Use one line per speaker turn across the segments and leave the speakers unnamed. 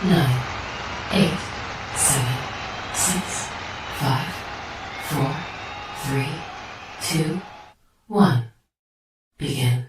9, 8, 7, 6, 5, 4, 3, 2, 1. Begin.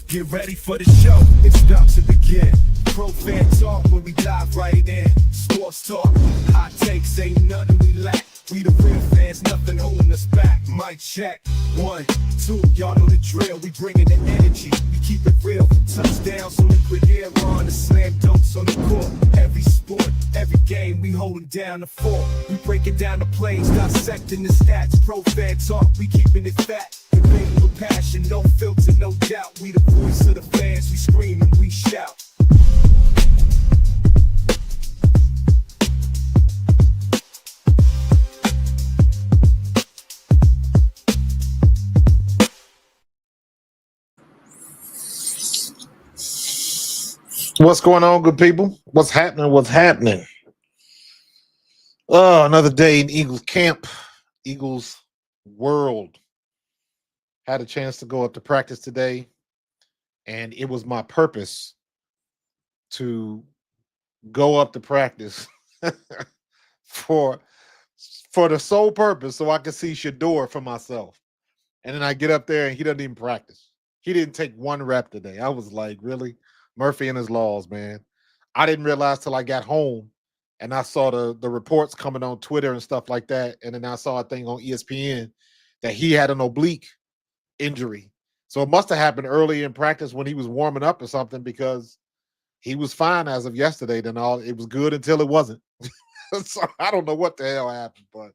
Get ready for the show, it's about to begin. Pro fan talk when we dive right in. Sports talk, hot takes, ain't nothing we lack. We the real fans, nothing holding us back. Mic check, 1, 2, y'all know the drill. We bringing the energy, we keep it real. Touchdowns on liquid air, on the slam dunks on the court. Every sport, every game, we holding down the fort. We breaking down the plays, dissecting the stats. Pro fan talk, we keeping it fat. Debating with passion, no filter, no doubt. We the voice of the fans, we scream and we shout.
What's going on, good people? What's happening? What's happening? Oh, another day in Eagles camp, Eagles world. Had a chance to go up to practice today, and it was my purpose to go up to practice for the sole purpose so I could see Shador for myself. And then I get up there and he doesn't even practice. He didn't take one rep today. I was like, really? Murphy and his laws, man. I didn't realize till I got home and I saw the reports coming on Twitter and stuff like that. And then I saw a thing on ESPN that he had an oblique injury. So it must have happened early in practice when he was warming up or something, because he was fine as of yesterday. Then all it was good until it wasn't. So I don't know what the hell happened, but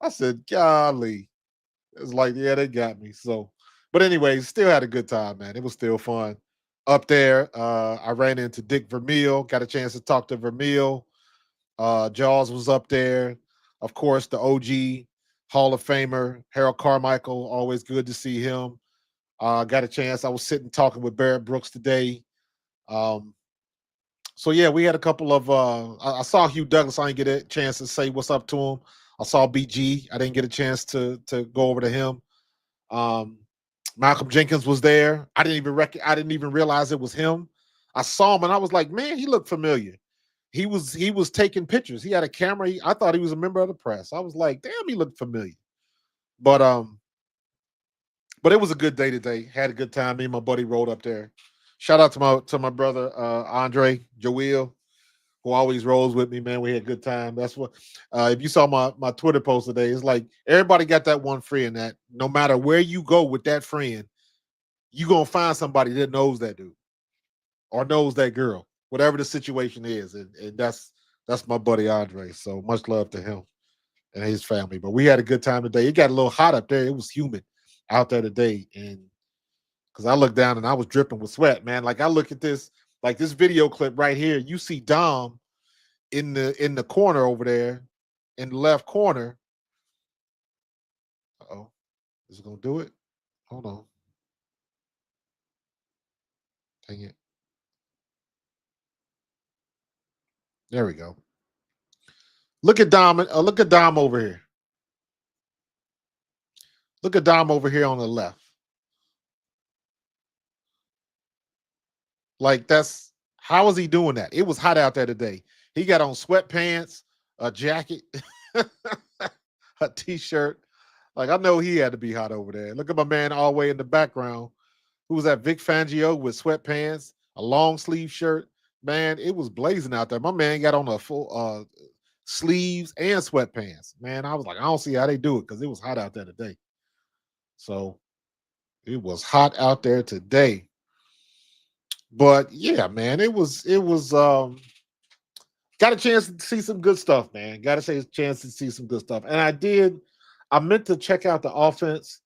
I said, golly. It's like, yeah, they got me. So, but anyway, still had a good time, man. It was still fun. Up there, I ran into Dick Vermeil, got a chance to talk to Vermeil. Jaws was up there. Of course, the OG Hall of Famer, Harold Carmichael, always good to see him. Got a chance. I was sitting talking with Barrett Brooks today. So yeah, we had a couple of I saw Hugh Douglas. I didn't get a chance to say what's up to him. I saw BG. I didn't get a chance to go over to him. Malcolm Jenkins was there. I didn't even realize it was him. I saw him and I was like, man, he looked familiar. He was taking pictures. He had a camera. I thought he was a member of the press. I was like, damn, he looked familiar. But it was a good day today. Had a good time. Me and my buddy rolled up there. Shout out to my brother Andre Joel, who always rolls with me, man. We had a good time. That's what if you saw my Twitter post today, it's like everybody got that one friend that no matter where you go with that friend, you're gonna find somebody that knows that dude or knows that girl, whatever the situation is. And that's my buddy Andre. So much love to him and his family. But we had a good time today. It got a little hot up there. It was humid out there today. And because I looked down and I was dripping with sweat, man. Like I look at this, like this video clip right here. You see Dom in the corner over there, in the left corner. Uh-oh. Is it gonna do it? Hold on. Dang it. There we go. Look at Dom. Look at Dom over here. Look at Dom over here on the left. Like that's how is he doing that? It was hot out there today. He got on sweatpants, a jacket, a t-shirt. Like I know he had to be hot over there. Look at my man all the way in the background. Who was that? Vic Fangio with sweatpants, a long sleeve shirt. Man, it was blazing out there. My man got on a full sleeves and sweatpants. Man, I was like, I don't see how they do it because it was hot out there today. So it was hot out there today. But yeah, man, it was got a chance to see some good stuff, man. Got a chance to see some good stuff. And I meant to check out the offense,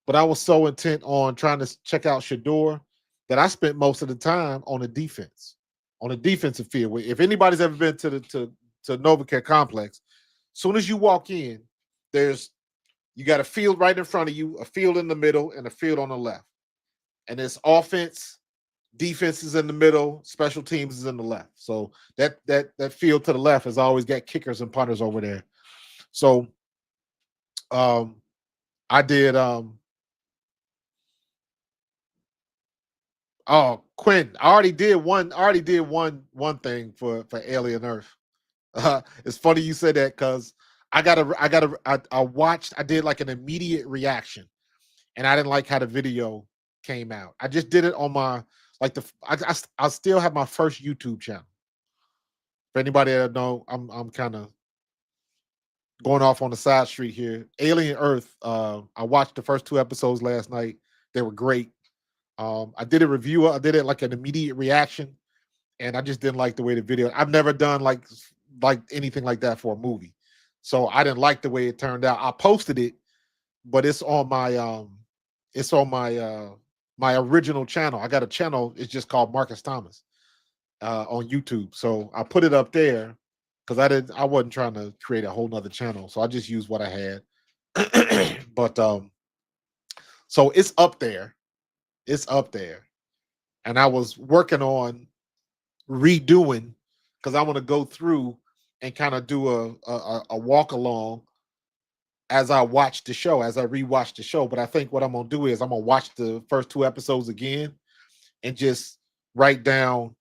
but I was so intent on trying to check out Shador that I spent most of the time on the defense, on the defensive field. If anybody's ever been to NovaCare Complex, as soon as you walk in, you got a field right in front of you, a field in the middle, and a field on the left. And it's offense, defense is in the middle, special teams is in the left. So that field to the left has always got kickers and punters over there. So I did Quinn, I already did one thing for Alien Earth. It's funny you said that because I watched, I did like an immediate reaction, and I didn't like how the video came out. I just did it on my like I still have my first YouTube channel. For anybody that know, I'm kind of going off on the side street here. Alien Earth. I watched the first 2 episodes last night. They were great. I did a review. I did it like an immediate reaction, and I just didn't like the way the video. I've never done like anything like that for a movie, so I didn't like the way it turned out. I posted it, but it's on my original channel. I got a channel. It's just called Marcus Thomas on YouTube. So I put it up there because I wasn't trying to create a whole nother channel. So I just used what I had. But so it's up there. It's up there. And I was working on redoing because I want to go through and kind of do a walk along as I watch the show, as I rewatch the show. But I think what I'm gonna do is I'm gonna watch the first 2 episodes again and just write down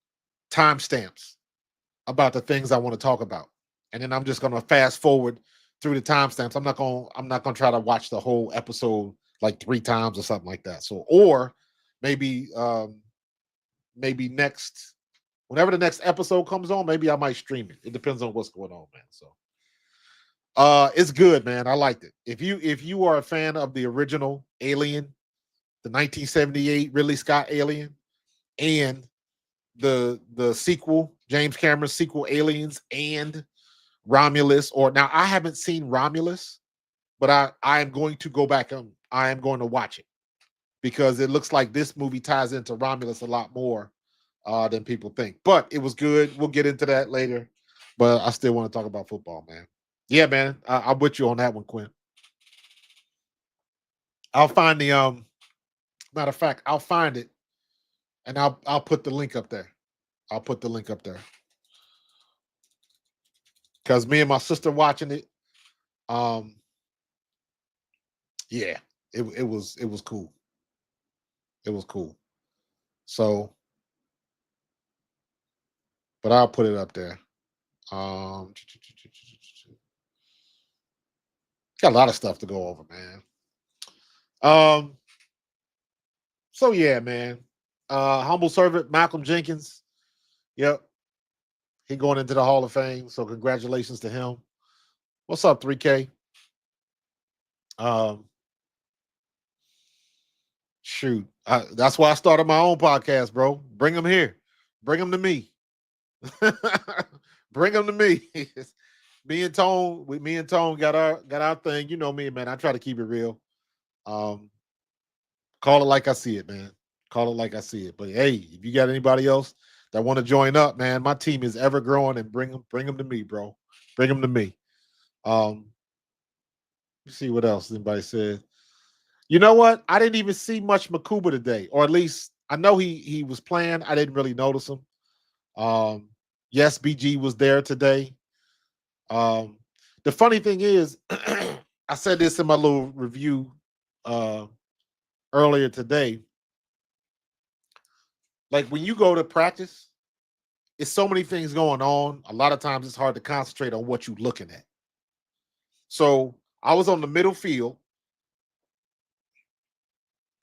timestamps about the things I want to talk about. And then I'm just gonna fast forward through the timestamps. I'm not gonna try to watch the whole episode like 3 times or something like that. So, or maybe next, whenever the next episode comes on, maybe I might stream it. It depends on what's going on, man. So it's good, man. I liked it. If you are a fan of the original Alien, the 1978 Ridley Scott Alien, and the sequel, James Cameron's sequel Aliens, and Romulus, or now I haven't seen Romulus, but I am going to go back and I am going to watch it because it looks like this movie ties into Romulus a lot more than people think. But it was good. We'll get into that later. But I still want to talk about football, man. Yeah, man. I'm with you on that one, Quinn. I'll find the matter of fact, I'll find it and I'll put the link up there. I'll put the link up there. Because me and my sister watching it. Yeah, it was cool. It was cool. So, but I'll put it up there. Got a lot of stuff to go over, man. So yeah, man. Humble servant Malcolm Jenkins. Yep. He going into the Hall of Fame. So congratulations to him. What's up, 3K? Shoot. That's why I started my own podcast, bro. Bring them here. Bring them to me. Bring them to me. me and Tone got our thing. You know me, man. I try to keep it real. Call it like I see it, man. Call it like I see it. But hey, if you got anybody else that want to join up, man, my team is ever growing, and bring them to me, bro. Bring them to me. Let's see what else anybody said. You know what? I didn't even see much Makuba today, or at least I know he was playing. I didn't really notice him. Yes, BG was there today. The funny thing is, I said this in my little review earlier today. Like when you go to practice, it's so many things going on. A lot of times it's hard to concentrate on what you're looking at. So I was on the middle field,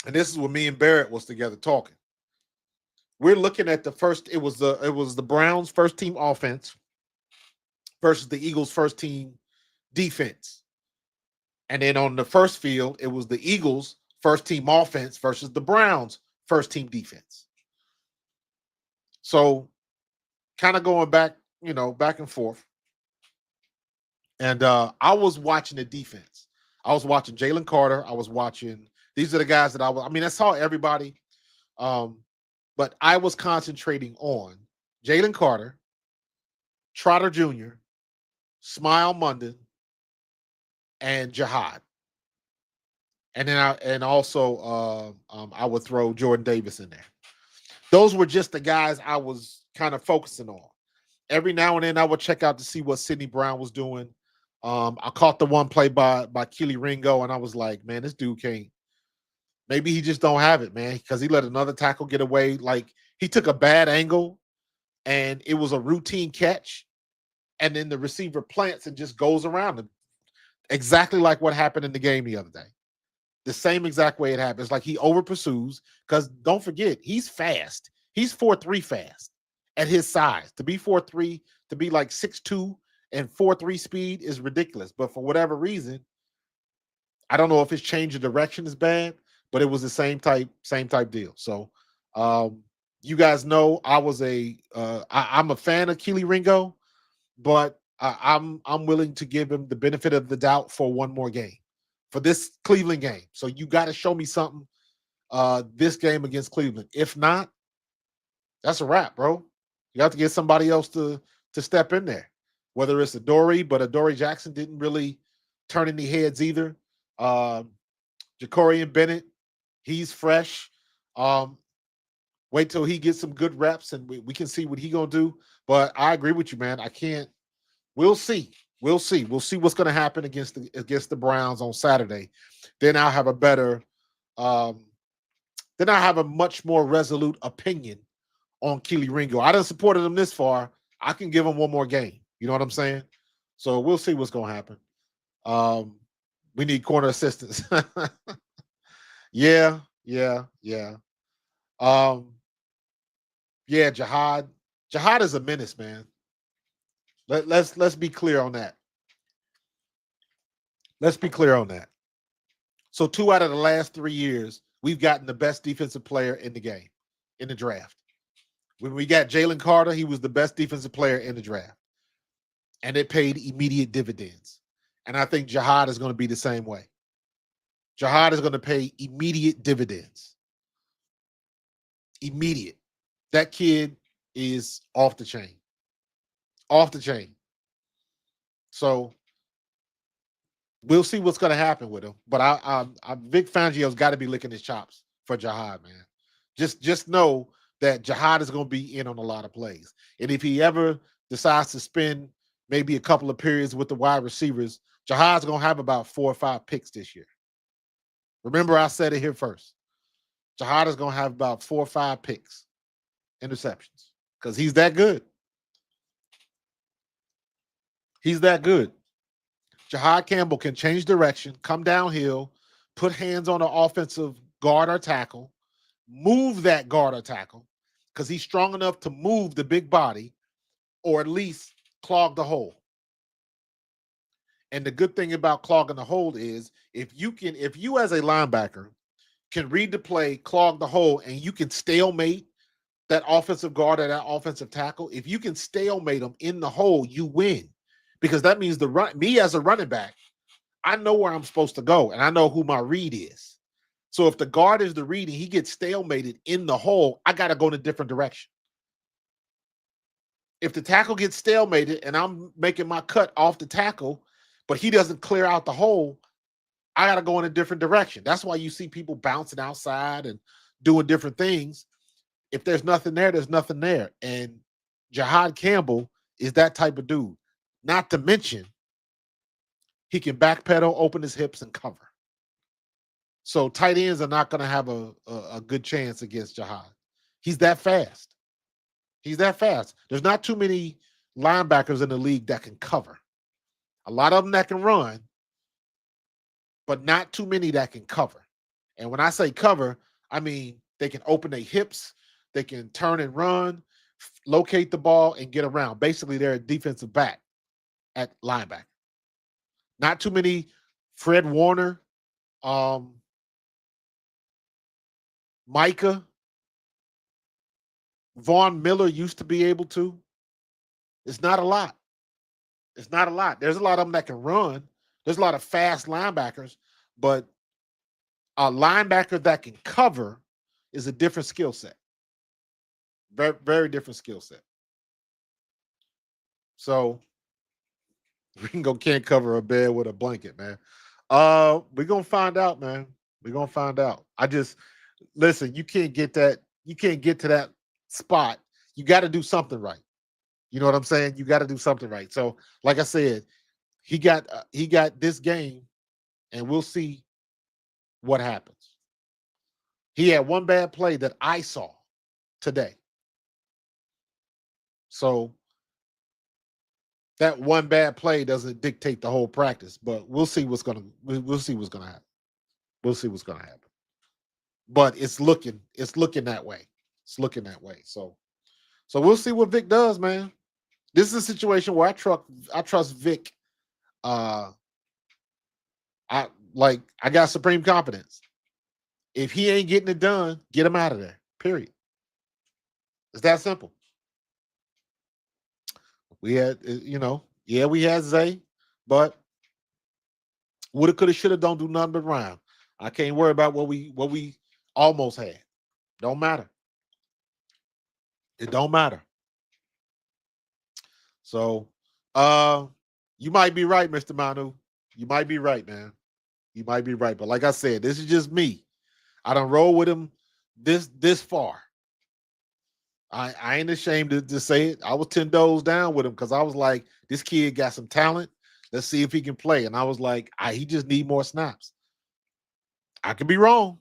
and this is when me and Barrett was together talking. We're looking at the first. It was the Browns' first team offense versus the Eagles' first team defense, and then on the first field, it was the Eagles' first team offense versus the Browns' first team defense. So, kind of going back, back and forth. And I was watching the defense. I was watching Jalen Carter. I was watching. These are the guys that I saw everybody. But I was concentrating on Jalen Carter, Trotter Jr., Smile Munden, and Jihad. And then also I would throw Jordan Davis in there. Those were just the guys I was kind of focusing on. Every now and then I would check out to see what Sidney Brown was doing. I caught the one play by Keely Ringo, and I was like, man, this dude can't. Maybe he just don't have it, man, because he let another tackle get away. Like he took a bad angle and it was a routine catch, and then the receiver plants and just goes around him. Exactly like what happened in the game the other day. The same exact way it happens. Like he over pursues because don't forget, he's fast. He's 4.3 fast at his size. To be 4.3, to be like 6'2 and 4.3 speed is ridiculous. But for whatever reason, I don't know if his change of direction is bad, but it was the same type deal. So you guys know I'm a fan of Kelee Ringo, but I'm willing to give him the benefit of the doubt for one more game, for this Cleveland game. So you got to show me something this game against Cleveland. If not, that's a wrap, bro. You have to get somebody else to step in there, whether it's Adoree', but Adoree' Jackson didn't really turn any heads either. Jacorian Bennett, he's fresh. Wait till he gets some good reps and we can see what he gonna do. But I agree with you, man. I can't. We'll see. We'll see. We'll see what's gonna happen against the Browns on Saturday. Then I'll have a better. Then I have a much more resolute opinion on Kelee Ringo. I done supported him this far. I can give him one more game. You know what I'm saying? So we'll see what's gonna happen. We need corner assistance. Yeah. Jihad. Jihad is a menace, man. Let's be clear on that. Let's be clear on that. So 2 out of the last 3 years, we've gotten the best defensive player in the game, in the draft. When we got Jalen Carter, he was the best defensive player in the draft. And it paid immediate dividends. And I think Jihad is going to be the same way. Jihad is going to pay immediate dividends. Immediate. That kid is off the chain. Off the chain. So we'll see what's going to happen with him. But Vic Fangio's got to be licking his chops for Jihad, man. Just know that Jihad is going to be in on a lot of plays. And if he ever decides to spend maybe a couple of periods with the wide receivers, Jihad's going to have about 4 or 5 picks this year. Remember, I said it here first. Jihad is going to have about 4 or 5 picks, interceptions, because he's that good. He's that good. Jihad Campbell can change direction, come downhill, put hands on an offensive guard or tackle, move that guard or tackle, because he's strong enough to move the big body or at least clog the hole. And the good thing about clogging the hole is if you as a linebacker can read the play, clog the hole, and you can stalemate that offensive guard or that offensive tackle, if you can stalemate them in the hole, you win. Because that means me as a running back, I know where I'm supposed to go, and I know who my read is. So if the guard is the read and he gets stalemated in the hole, I got to go in a different direction. If the tackle gets stalemated and I'm making my cut off the tackle, but he doesn't clear out the hole, I got to go in a different direction. That's why you see people bouncing outside and doing different things. If there's nothing there, there's nothing there. And Jihad Campbell is that type of dude. Not to mention, he can backpedal, open his hips, and cover. So tight ends are not going to have a good chance against Jihad. He's that fast. He's that fast. There's not too many linebackers in the league that can cover. A lot of them that can run, but not too many that can cover. And when I say cover, I mean they can open their hips, they can turn and run, locate the ball, and get around. Basically, they're a defensive back at linebacker. Not too many. Fred Warner, Micah, Vaughn Miller used to be able to. It's not a lot. It's not a lot. There's a lot of them that can run. There's a lot of fast linebackers, but a linebacker that can cover is a different skill set. Very, very different skill set. So Ringo can't cover a bed with a blanket, man. We're gonna find out, man. We're gonna find out. Listen, you can't get that, you can't get to that spot. You got to do something right. You know what I'm saying? You got to do something right. So, like I said, he got this game, and we'll see what happens. He had one bad play that I saw today. So that one bad play doesn't dictate the whole practice, but we'll see what's gonna happen. We'll see what's gonna happen. But it's looking that way. It's looking that way. So we'll see what Vic does, man. This is a situation where I trust Vic. I got supreme confidence. If he ain't getting it done, get him out of there. Period. It's that simple. We had, we had Zay, but woulda, coulda, shoulda, don't do nothing but rhyme. I can't worry about what we almost had. Don't matter. It don't matter. So, you might be right, Mr. Manu. You might be right, man. You might be right. But like I said, this is just me. I done roll with him this far. I ain't ashamed to say it. I was 10 toes down with him because I was like, this kid got some talent. Let's see if he can play. And I was like, he just need more snaps. I could be wrong.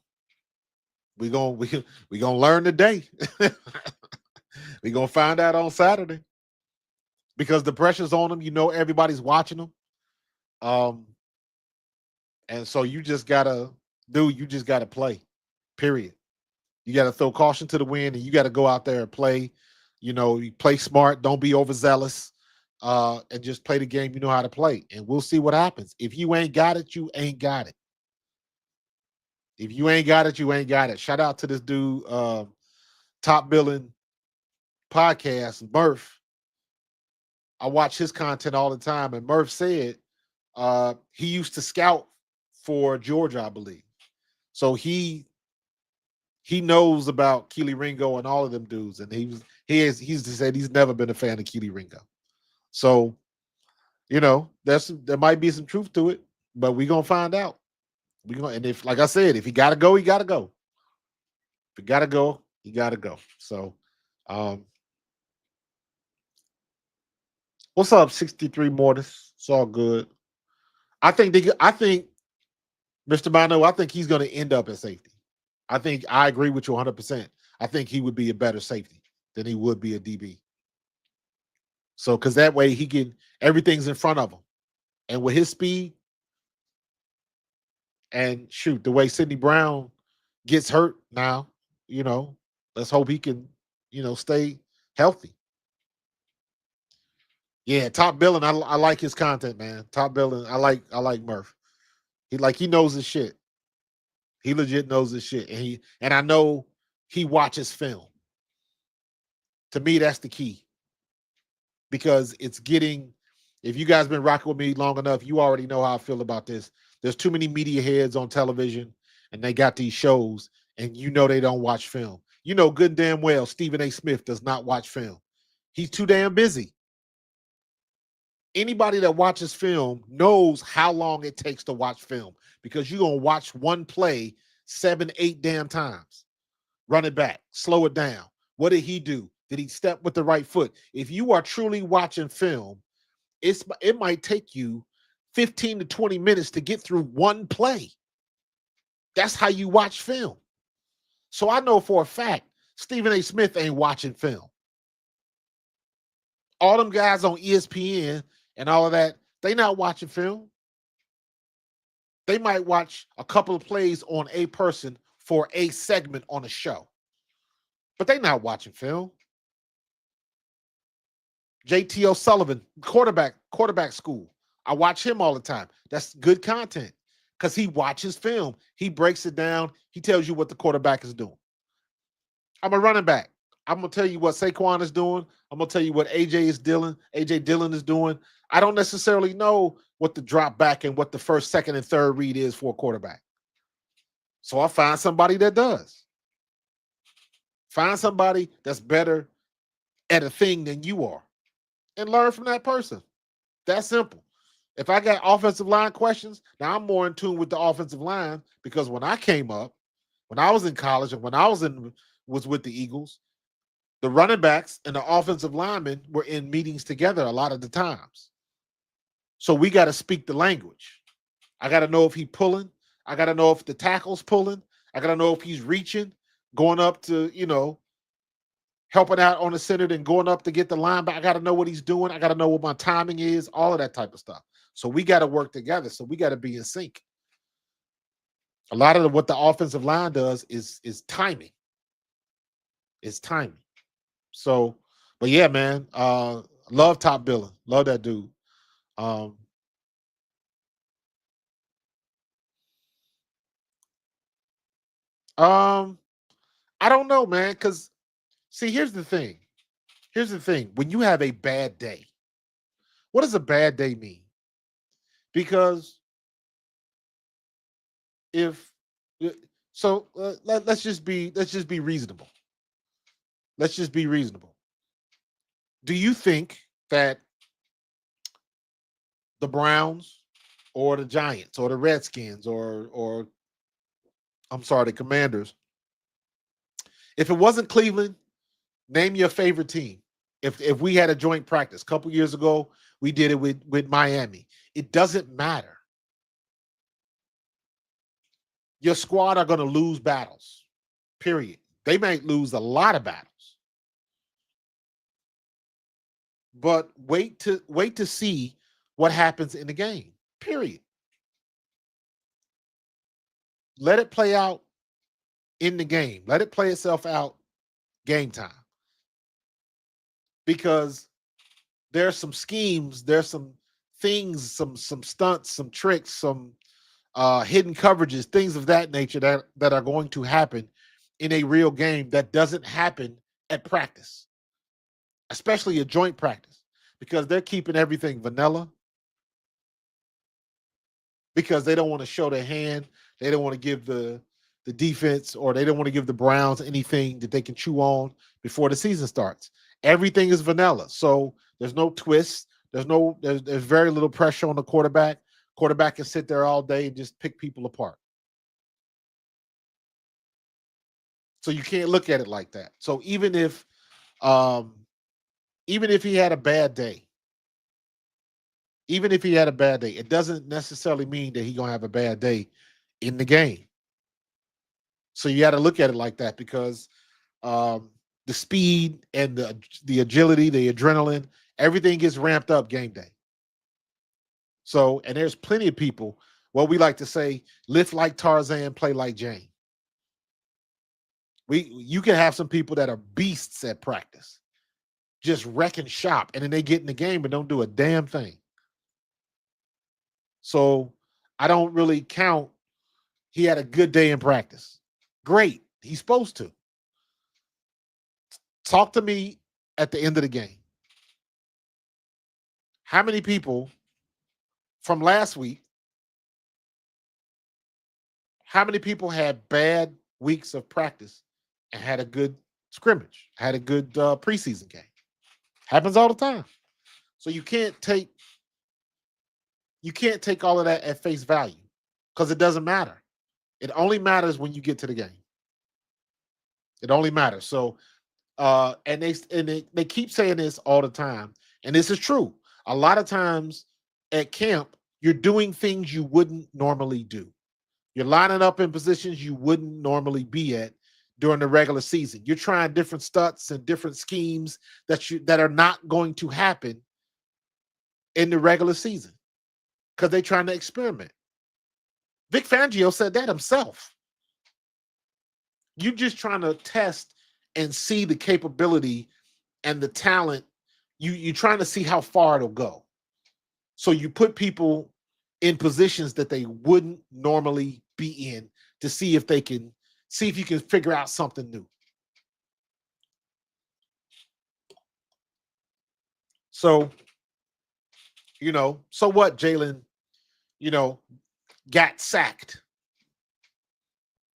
We gonna learn today. We gonna find out on Saturday because the pressure's on him. You know, everybody's watching him. And so you just gotta play. Period. You got to throw caution to the wind, and you got to go out there and play. You play smart. Don't be overzealous, and just play the game you know how to play. And we'll see what happens. If you ain't got it, you ain't got it. If you ain't got it, you ain't got it. Shout out to this dude, Top Billing Podcast, Murph. I watch his content all the time, and Murph said he used to scout for Georgia, I believe. So he knows about Keely Ringo and all of them dudes, and he's said he's never been a fan of Keely Ringo. So, there might be some truth to it, but we're gonna find out. And if, like I said, if he gotta go, he gotta go. If he gotta go, he gotta go. So, what's up, 63 Mortis? It's all good. I think Mr. Mano, I think he's gonna end up at safety. I agree with you 100%. I think he would be a better safety than he would be a DB. So, because that way everything's in front of him. And with his speed, and shoot, the way Sidney Brown gets hurt now, let's hope he can, stay healthy. Yeah, Top Billing, I like his content, man. Top Billing, I like Murph. He knows his shit. He legit knows his shit. And I know he watches film. To me, that's the key. Because it's if you guys been rocking with me long enough, you already know how I feel about this. There's too many media heads on television, and they got these shows, and they don't watch film. You know good and damn well Stephen A. Smith does not watch film. He's too damn busy. Anybody that watches film knows how long it takes to watch film because you're going to watch one play 7, 8 damn times. Run it back. Slow it down. What did he do? Did he step with the right foot? If you are truly watching film, it might take you 15 to 20 minutes to get through one play. That's how you watch film. So I know for a fact Stephen A. Smith ain't watching film. All them guys on ESPN and all of that, they not watching film. They might watch a couple of plays on a person for a segment on a show. But they not watching film. JT O'Sullivan, quarterback school. I watch him all the time. That's good content because he watches film. He breaks it down. He tells you what the quarterback is doing. I'm a running back. I'm going to tell you what Saquon is doing. I'm going to tell you what AJ Dillon is doing. I don't necessarily know what the drop back and what the first, second, and third read is for a quarterback. So I'll find somebody that does. Find somebody that's better at a thing than you are and learn from that person. That's simple. If I got offensive line questions, now I'm more in tune with the offensive line because when I came up, when I was in college and when I was with the Eagles, the running backs and the offensive linemen were in meetings together a lot of the times. So we got to speak the language. I got to know if he's pulling. I got to know if the tackle's pulling. I got to know if he's reaching, going up to, helping out on the center, then going up to get the linebacker. I got to know what he's doing. I got to know what my timing is, all of that type of stuff. So we got to work together. So we got to be in sync. A lot of what the offensive line does is timing. It's timing. So, but yeah, man, love Top Billing. Love that dude. I don't know, man, because see, here's the thing. When you have a bad day, what does a bad day mean? Because if so, let's just be reasonable. Let's just be reasonable. Do you think that the Browns or the Giants or the Redskins or I'm sorry, the Commanders, if it wasn't Cleveland, name your favorite team. If we had a joint practice a couple years ago, we did it with Miami. It doesn't matter. Your squad are going to lose battles, period. They might lose a lot of battles. But wait to see what happens in the game, period. Let it play out in the game. Let it play itself out game time. Because there's some schemes, there's some things, some stunts, some tricks, some hidden coverages, things of that nature that are going to happen in a real game that doesn't happen at practice, especially a joint practice, because they're keeping everything vanilla, because they don't want to show their hand. They don't want to give the defense, or they don't want to give the Browns anything that they can chew on before the season starts. Everything is vanilla. So there's no twists. There's very little pressure on the quarterback. Quarterback can sit there all day and just pick people apart. So you can't look at it like that. So even if he had a bad day, it doesn't necessarily mean that he's going to have a bad day in the game. So you got to look at it like that, because the speed and the agility, the adrenaline, everything gets ramped up game day. So, and there's plenty of people, what we like to say, lift like Tarzan, play like Jane. You can have some people that are beasts at practice, just wrecking shop, and then they get in the game and don't do a damn thing. So I don't really count. He had a good day in practice. Great. He's supposed to. Talk to me at the end of the game. How many people from last week, how many people had bad weeks of practice and had a good scrimmage, had a good preseason game? Happens all the time. So you can't take all of that at face value, because it doesn't matter. It only matters when you get to the game. It only matters. So and they keep saying this all the time, and this is true. A lot of times at camp, you're doing things you wouldn't normally do. You're lining up in positions you wouldn't normally be at during the regular season. You're trying different stunts and different schemes that are not going to happen in the regular season, because they're trying to experiment. Vic Fangio said that himself. You're just trying to test and see the capability and the talent. You're trying to see how far it'll go. So you put people in positions that they wouldn't normally be in to see if you can figure out something new. So, so what, Jalen, got sacked.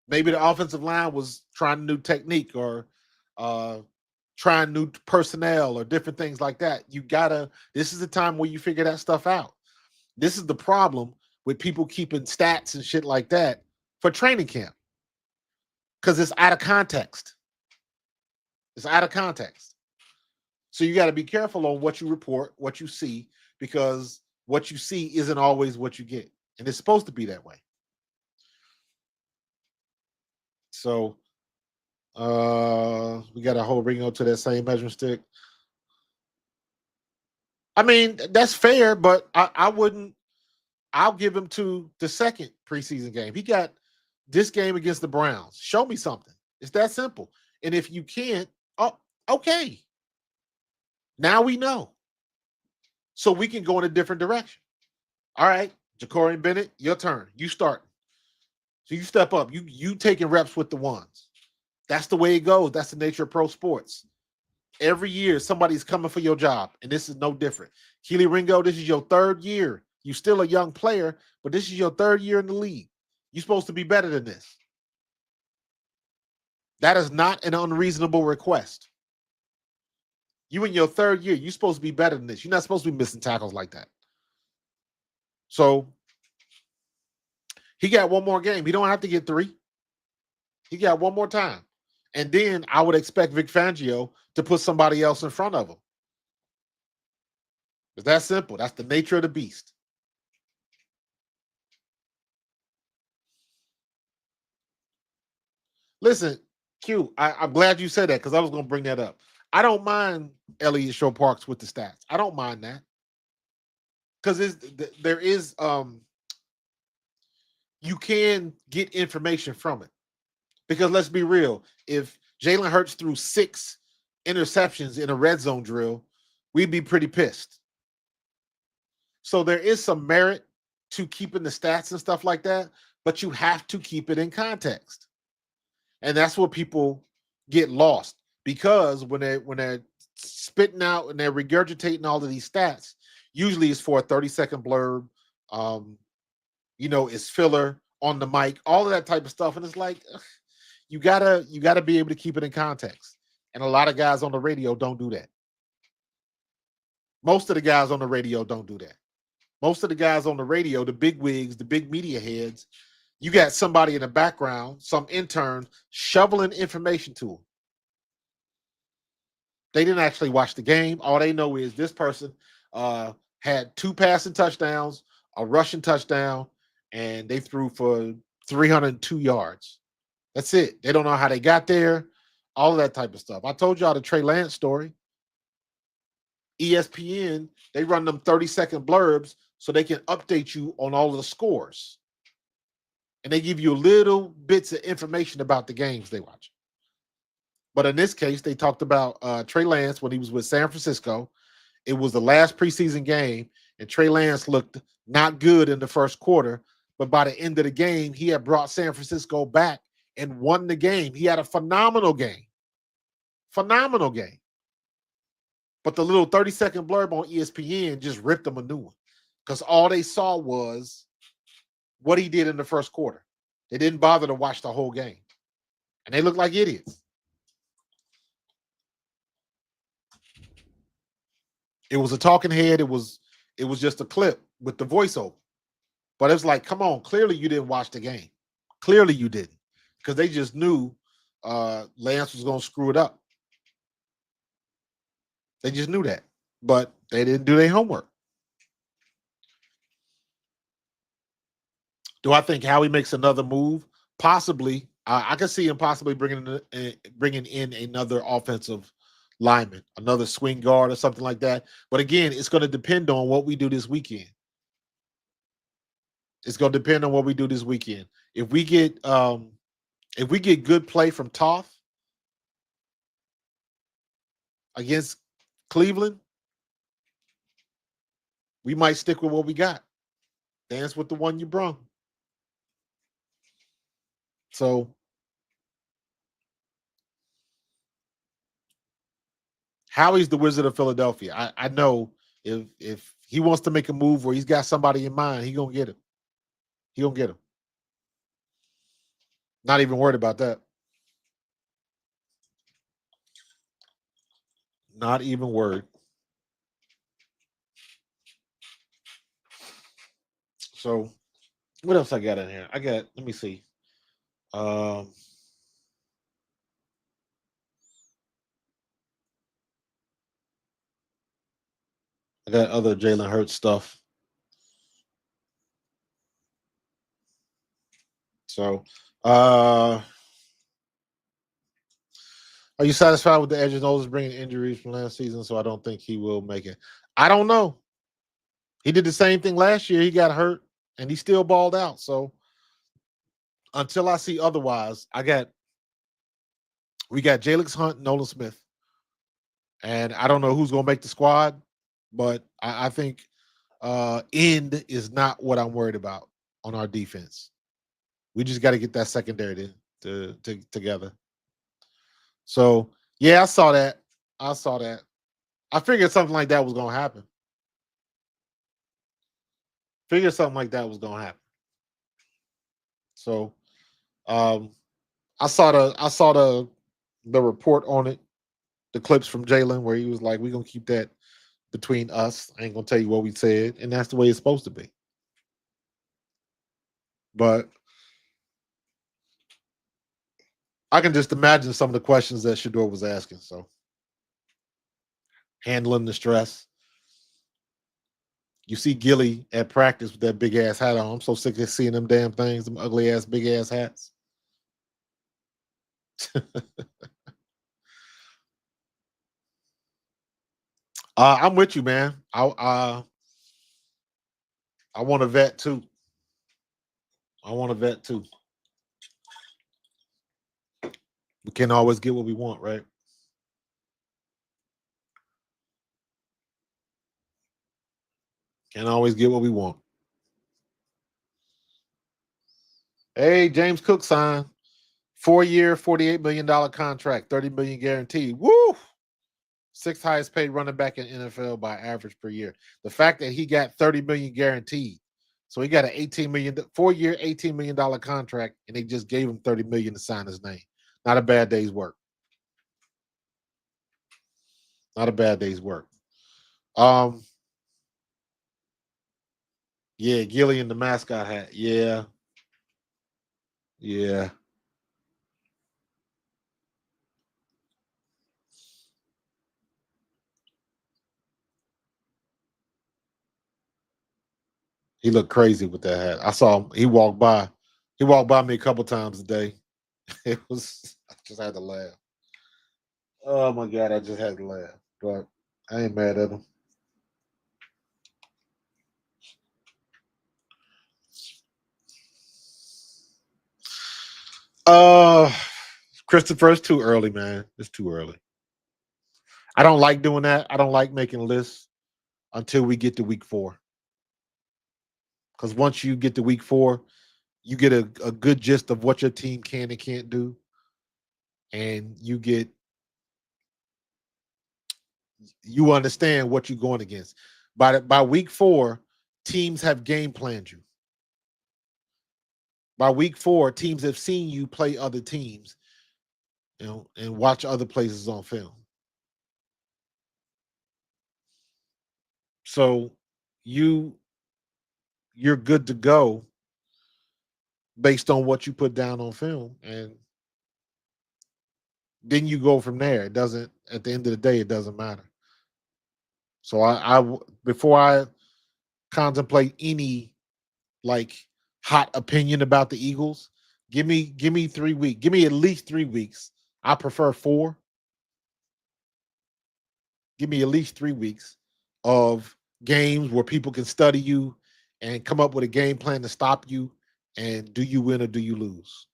Maybe the offensive line was trying a new technique, or trying new personnel, or different things like that. This is the time where you figure that stuff out. This is the problem with people keeping stats and shit like that for training camp, because it's out of context. It's out of context. So you got to be careful on what you report, what you see, because what you see isn't always what you get. And it's supposed to be that way. So we got a whole Ringo to that same measuring stick. I mean, that's fair, but I wouldn't. I'll give him to the second preseason game. He got this game against the Browns. Show me something. It's that simple. And if you can't, oh, okay. Now we know. So we can go in a different direction. All right, Jacorian Bennett, your turn. You start. So you step up. You taking reps with the ones. That's the way it goes. That's the nature of pro sports. Every year, somebody's coming for your job, and this is no different. Keely Ringo, this is your third year. You're still a young player, but this is your third year in the league. You're supposed to be better than this. That is not an unreasonable request. You in your third year, you're supposed to be better than this. You're not supposed to be missing tackles like that. So he got one more game. He don't have to get 3. He got one more time. And then I would expect Vic Fangio to put somebody else in front of him. It's that simple. That's the nature of the beast. Listen, Q, I'm glad you said that because I was going to bring that up. I don't mind Elliott Shore-Parks with the stats. I don't mind that. Because there is you can get information from it. Because let's be real, if Jalen Hurts threw 6 interceptions in a red zone drill, we'd be pretty pissed. So there is some merit to keeping the stats and stuff like that, but you have to keep it in context. And that's where people get lost, because when they're spitting out and they're regurgitating all of these stats, usually it's for a 30-second blurb. It's filler on the mic, all of that type of stuff. And it's like, you gotta be able to keep it in context. And a lot of guys on the radio don't do that. Most of the guys on the radio don't do that. Most of the guys on the radio, the big wigs, the big media heads, you got somebody in the background, some intern shoveling information to them. They didn't actually watch the game. All they know is this person had 2 passing touchdowns, a rushing touchdown, and they threw for 302 yards. That's it. They don't know how they got there, all of that type of stuff. I told y'all the Trey Lance story. ESPN, they run them 30-second blurbs so they can update you on all of the scores. And they give you little bits of information about the games they watch. But in this case, they talked about Trey Lance when he was with San Francisco. It was the last preseason game, and Trey Lance looked not good in the first quarter. But by the end of the game, he had brought San Francisco back and won the game. He had a phenomenal game. Phenomenal game. But the little 30-second blurb on ESPN just ripped him a new one, because all they saw was what he did in the first quarter. They didn't bother to watch the whole game. And they looked like idiots. It was a talking head. It was just a clip with the voiceover. But it's like, come on, clearly you didn't watch the game. Clearly you didn't. Because they just knew Lance was going to screw it up. They just knew that. But they didn't do their homework. Do I think Howie makes another move? Possibly. I can see him possibly bringing in another offensive lineman, another swing guard or something like that. But again, it's going to depend on what we do this weekend. It's going to depend on what we do this weekend. If we get good play from Toth against Cleveland, we might stick with what we got. Dance with the one you brung. So Howie's the Wizard of Philadelphia. I know if he wants to make a move where he's got somebody in mind, he's going to get him. He's going to get him. Not even worried about that. Not even worried. So what else I got in here? Let me see. I got other Jalen Hurts stuff. So Are you satisfied with the edge and nose bringing injuries from last season? So I don't think he will make it. I don't know. He did the same thing last year. He got hurt and he still balled out. So until I see otherwise, we got Jalix Hunt, Nolan Smith, and I don't know who's going to make the squad, but I think end is not what I'm worried about on our defense. We just got to get that secondary together. So yeah, I saw that. I figured something like that was going to happen. So I saw the report on it, the clips from Jalen where he was like, "We're gonna keep that between us. I ain't gonna tell you what we said," and that's the way it's supposed to be. But I can just imagine some of the questions that Shedeur was asking. So handling the stress. You see Gilly at practice with that big ass hat on. I'm so sick of seeing them damn things, them ugly ass big ass hats. I'm with you, man. I want a vet too. We can't always get what we want, right? Can't always get what we want. Hey, James Cook signed 4-year, $48 million contract, $30 million guaranteed. Woo! 6th highest paid running back in NFL by average per year. The fact that he got $30 million guaranteed, so he got an 4-year, $18 million contract, and they just gave him $30 million to sign his name. Not a bad day's work. Yeah, Gilly in the mascot hat. Yeah. He looked crazy with that hat. I saw him. He walked by me a couple times a day. I just had to laugh. Oh my God, I just had to laugh. But I ain't mad at him. Christopher, it's too early, man. It's too early. I don't like doing that. I don't like making lists until we get to week 4. Because once you get to week 4, you get a good gist of what your team can and can't do. And you understand what you're going against. By week 4, teams have game planned you. By week 4, teams have seen you play other teams, and watch other places on film. So you're good to go based on what you put down on film, and then you go from there. It doesn't. At the end of the day, it doesn't matter. So before I contemplate any like hot opinion about the Eagles, give me 3 weeks. Give me at least 3 weeks. I prefer 4. Give me at least 3 weeks of games where people can study you and come up with a game plan to stop you. And do you win or do you lose?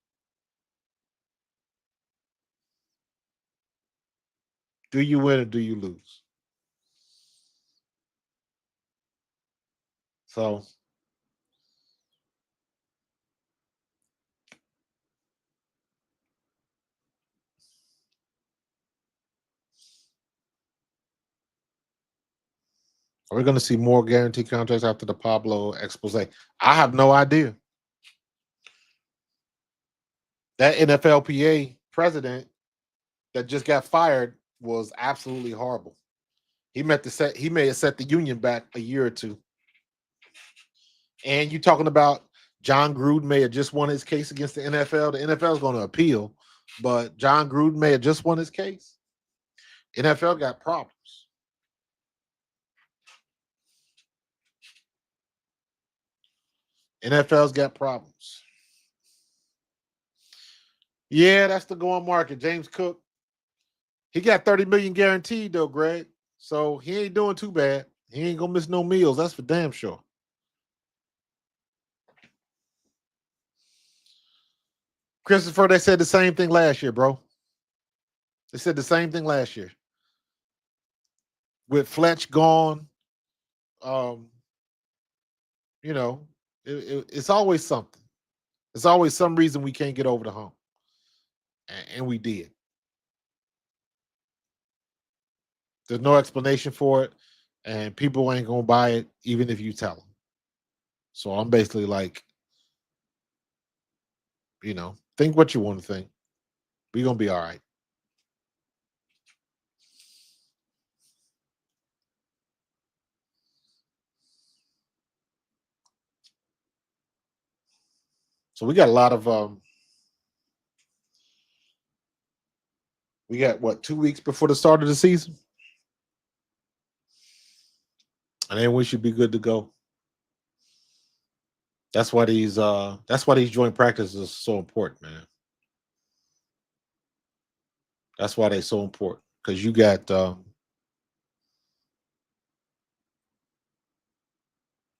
Do you win or do you lose? So are we going to see more guaranteed contracts after the Pablo expose? I have no idea. That NFLPA president that just got fired was absolutely horrible. He may have set the union back a year or two. And you're talking about John Gruden may have just won his case against the NFL. The NFL is going to appeal, but John Gruden may have just won his case. NFL got problems. NFL's got problems. Yeah, that's the going market. James Cook He got 30 million guaranteed though, Greg. So he ain't doing too bad. He ain't gonna miss no meals. That's for damn sure. Christopher, they said the same thing last year, bro. They said the same thing last year. With Fletch gone, you know, it's always something. It's always some reason we can't get over the hump. And we did. There's no explanation for it. And people ain't going to buy it even if you tell them. So I'm basically like, think what you want to think. We're going to be all right. So we got a lot of we got what, 2 weeks before the start of the season? And then we should be good to go. That's why these joint practices are so important, man. That's why they're so important. Because you got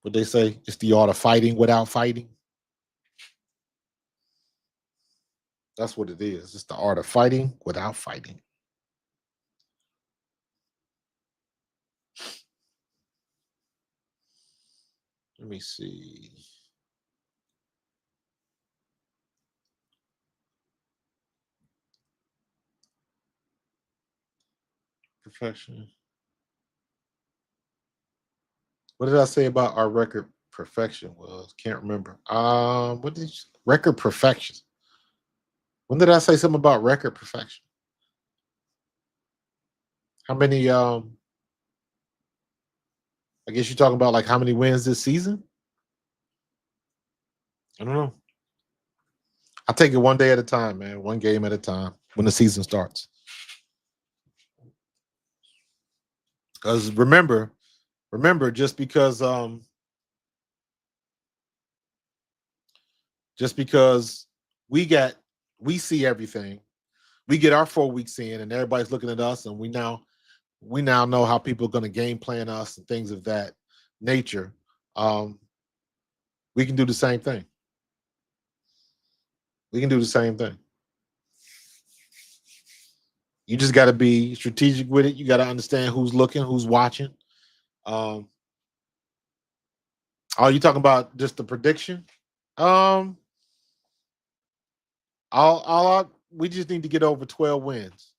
what they say, it's the art of fighting without fighting. That's what it is. It's the art of fighting without fighting. Let me see. Perfection. What did I say about our record perfection was? Can't remember. What did record perfection? When did I say something about record perfection? How many I guess you're talking about like how many wins this season? I don't know. I take it one day at a time, man. One game at a time when the season starts. Because remember, just because we see everything, we get our 4 weeks in, and everybody's looking at us, and we now know how people are going to game plan us and things of that nature. We can do the same thing. We can do the same thing. You just got to be strategic with it. You got to understand who's looking, who's watching. Are you talking about just the prediction? We just need to get over 12 wins.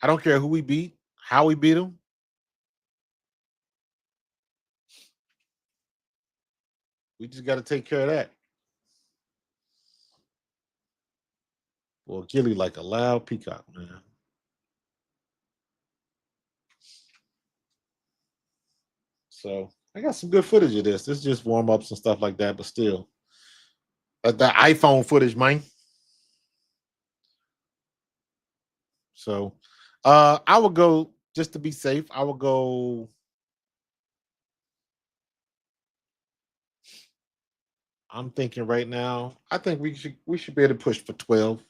I don't care who we beat, how we beat them. We just got to take care of that. Well, Gilly like a loud peacock, man. So I got some good footage of this. This is just warm-ups and stuff like that, but still. That iPhone footage, man. So I would go, just to be safe, I would go. I'm thinking right now, I think we should be able to push for 12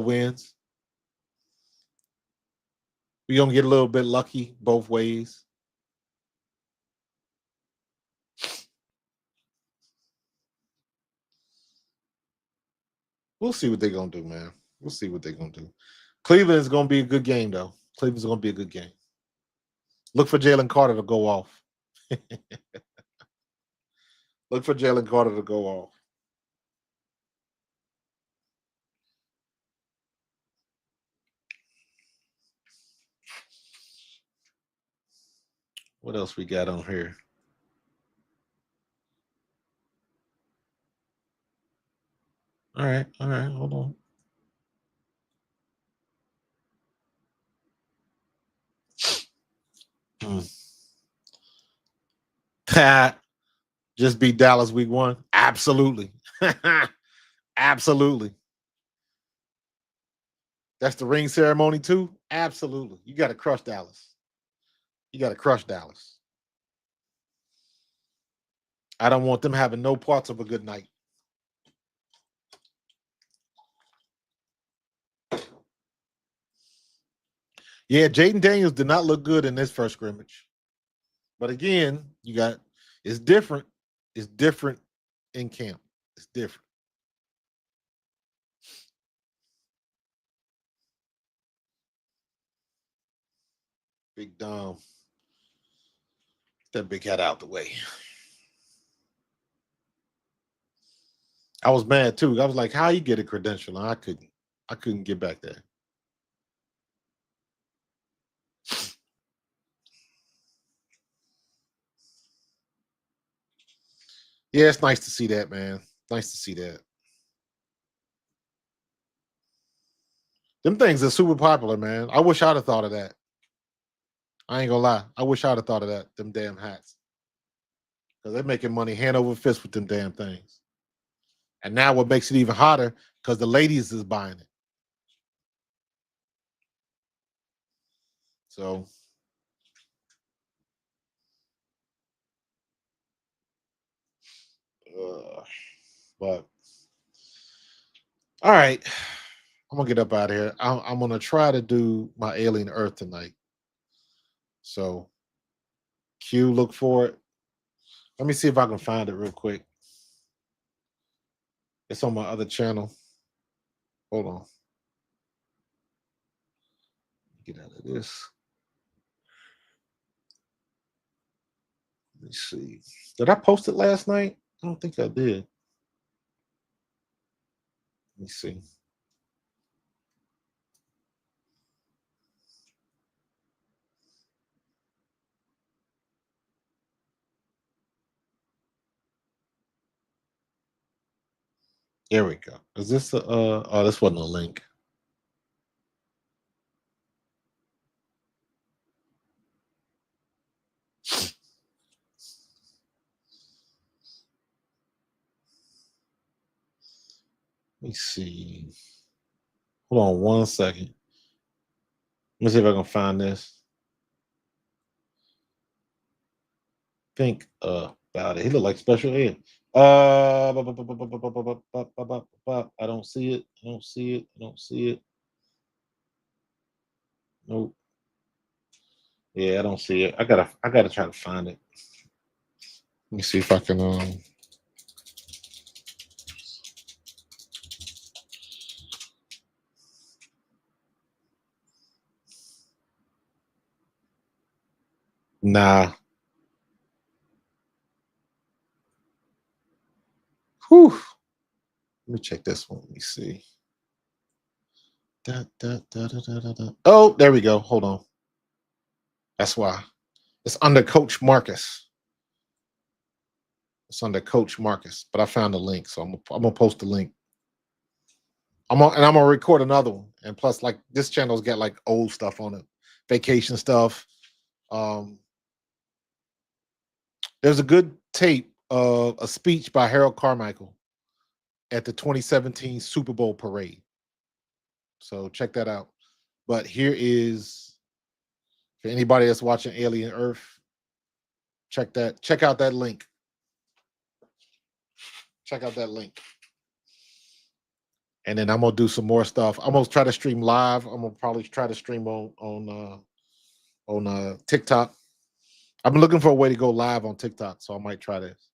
wins. We're gonna get a little bit lucky both ways. We'll see what they're gonna do, man. We'll see what they're gonna do. Cleveland is gonna be a good game, though. Cleveland's gonna be a good game. Look for Jalen Carter to go off. Look for Jalen Carter to go off. What else we got on here? All right, hold on. Just beat Dallas week 1? Absolutely. Absolutely. That's the ring ceremony too? Absolutely. You got to crush Dallas. You got to crush Dallas. I don't want them having no parts of a good night. Yeah, Jaden Daniels did not look good in this first scrimmage. But again, it's different. It's different in camp. It's different. Big Dom. Get that big hat out the way. I was mad too. I was like, how you get a credential? And I couldn't get back there. Yeah, it's nice to see that, man. Nice to see that. Them things are super popular, man. I wish I'd have thought of that. I ain't gonna lie. I wish I'd have thought of that. Them damn hats. Because they're making money hand over fist with them damn things. And now what makes it even hotter, because the ladies is buying it. So but all right. I'm gonna get up out of here. I'm gonna try to do my Alien Earth tonight. So Q, look for it. Let me see if I can find it real quick. It's on my other channel. Hold on. Get out of this. Let me see. Did I post it last night? I don't think I did. Let me see. There we go. Is this oh, this wasn't a link. Let me see. Hold on 1 second. Let me see if I can find this. Think about it. He looked like special ed. I don't see it. I don't see it. I don't see it. Nope. Yeah, I don't see it. I gotta try to find it. Let me see if I can nah. Whew. Let me check this one. Let me see. Oh, there we go. Hold on. That's why. It's under Coach Marcus. It's under Coach Marcus, but I found the link, so I'm gonna post the link. I'm gonna record another one, and plus, like this channel's got like old stuff on it, vacation stuff. There's a good tape of a speech by Harold Carmichael at the 2017 Super Bowl parade. So check that out. But here is, for anybody that's watching Alien Earth, check out that link. Check out that link. And then I'm gonna do some more stuff. I'm gonna try to stream live. I'm gonna probably try to stream on TikTok. I've been looking for a way to go live on TikTok, so I might try this.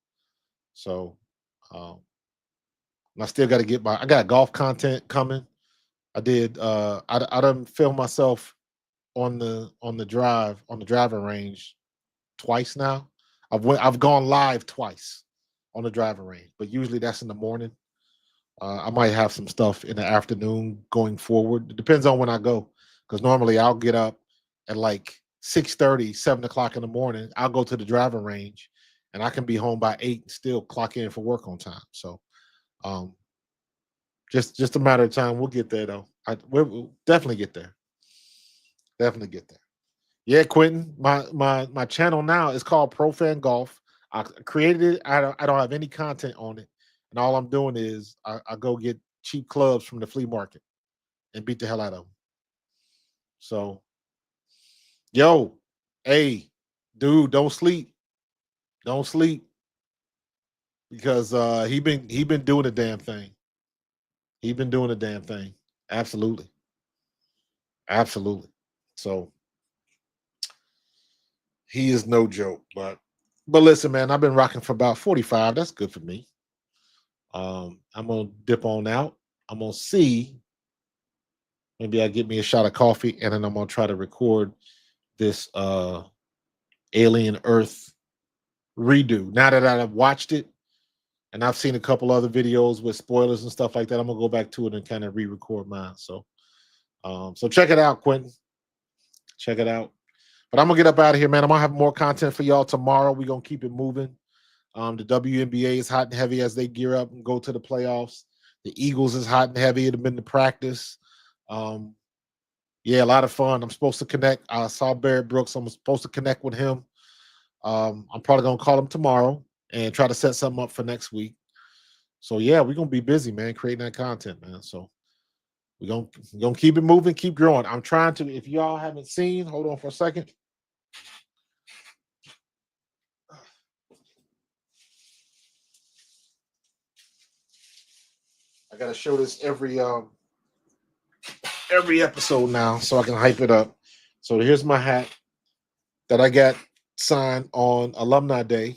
So I still got to get I got golf content coming. I did I done filmed myself on the driving range twice now. I've gone live twice on the driving range, but usually that's in the morning. I might have some stuff in the afternoon going forward. It depends on when I go, because normally I'll get up at like 6:30, 7 o'clock in the morning. I'll go to the driving range, and I can be home by 8 and still clock in for work on time. So, just a matter of time. We'll get there though. We'll definitely get there. Definitely get there. Yeah, Quentin, my channel now is called Pro Fan Golf. I created it. I don't have any content on it, and all I'm doing is I go get cheap clubs from the flea market and beat the hell out of them. So, yo, hey, dude, don't sleep, because he been doing the damn thing. He been doing the damn thing. Absolutely, absolutely. So he is no joke. But listen, man, I've been rocking for about 45. That's good for me. I'm gonna dip on out. I'm gonna see. Maybe I get me a shot of coffee, and then I'm gonna try to record this Alien Earth redo. Now that I've watched it, and I've seen a couple other videos with spoilers and stuff like that, I'm gonna go back to it and kind of re-record mine. So, so check it out, Quentin. Check it out. But I'm gonna get up out of here, man. I'm gonna have more content for y'all tomorrow. We're gonna keep it moving. The WNBA is hot and heavy as they gear up and go to the playoffs. The Eagles is hot and heavy. It'll been the practice. Yeah, a lot of fun. I'm supposed to connect. I saw Barrett Brooks. I'm supposed to connect with him. I'm probably gonna call him tomorrow and try to set something up for next week. So yeah, we're gonna be busy, man, creating that content, man. So we're gonna keep it moving, keep growing. I'm trying to, if y'all haven't seen, hold on for a second. I gotta show this every episode now so I can hype it up. So here's my hat that I got signed on Alumni Day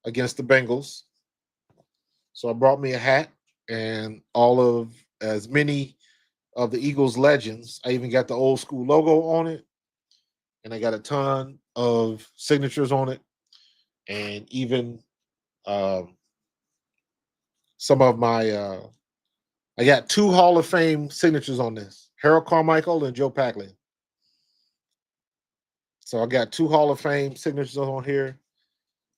against the Bengals. So I brought me a hat and all of as many of the Eagles legends. I even got the old school logo on it, and I got a ton of signatures on it, and even some of my I got 2 Hall of Fame signatures on this: Harold Carmichael and Joe Packley. So I got 2 Hall of Fame signatures on here,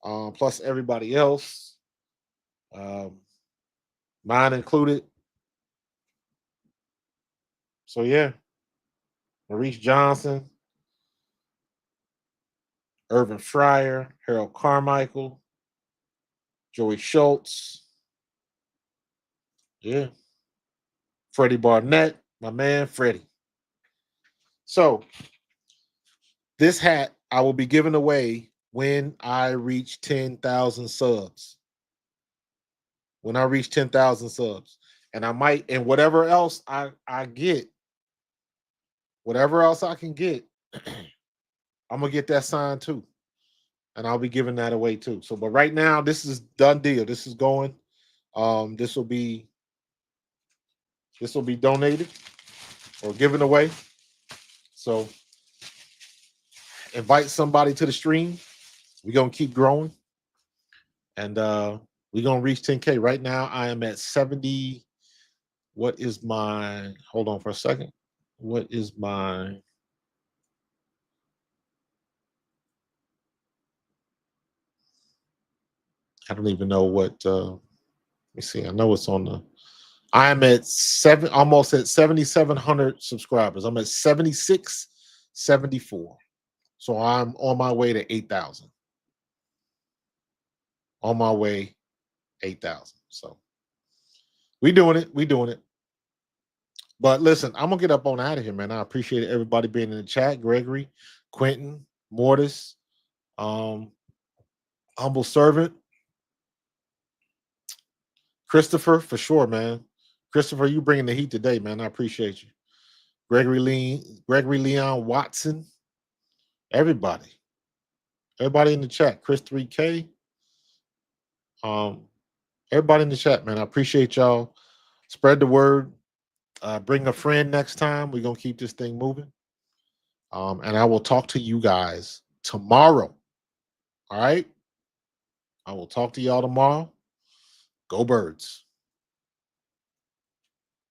plus everybody else, mine included. So yeah, Maurice Johnson, Irvin Fryer, Harold Carmichael, Joey Schultz. Yeah. Freddie Barnett, my man, Freddie. So this hat I will be giving away when I reach 10,000 subs. When I reach 10,000 subs. And I might, and whatever else I get, whatever else I can get, I'm going to get that signed too. And I'll be giving that away too. So, but right now, this is done deal. This is going. This will be donated or given away. So invite somebody to the stream. We're going to keep growing. And we're going to reach 10K. Right now, I am at 70. What is my, hold on for a second. What is my, I don't even know what, let me see. I know it's on the, I am at almost at 7,700 subscribers. I'm at 7674. So I'm on my way to 8,000. On my way, 8,000. So we doing it. But listen, I'm gonna get up on out of here, man. I appreciate everybody being in the chat. Gregory, Quentin, Mortis, Humble Servant, Christopher, for sure, man. Christopher, you bringing the heat today, man. I appreciate you. Gregory Leon Watson, everybody in the chat. Chris 3K, everybody in the chat, man. I appreciate y'all. Spread the word. Bring a friend next time. We're gonna keep this thing moving. And I will talk to you guys tomorrow. All right. I will talk to y'all tomorrow. Go Birds.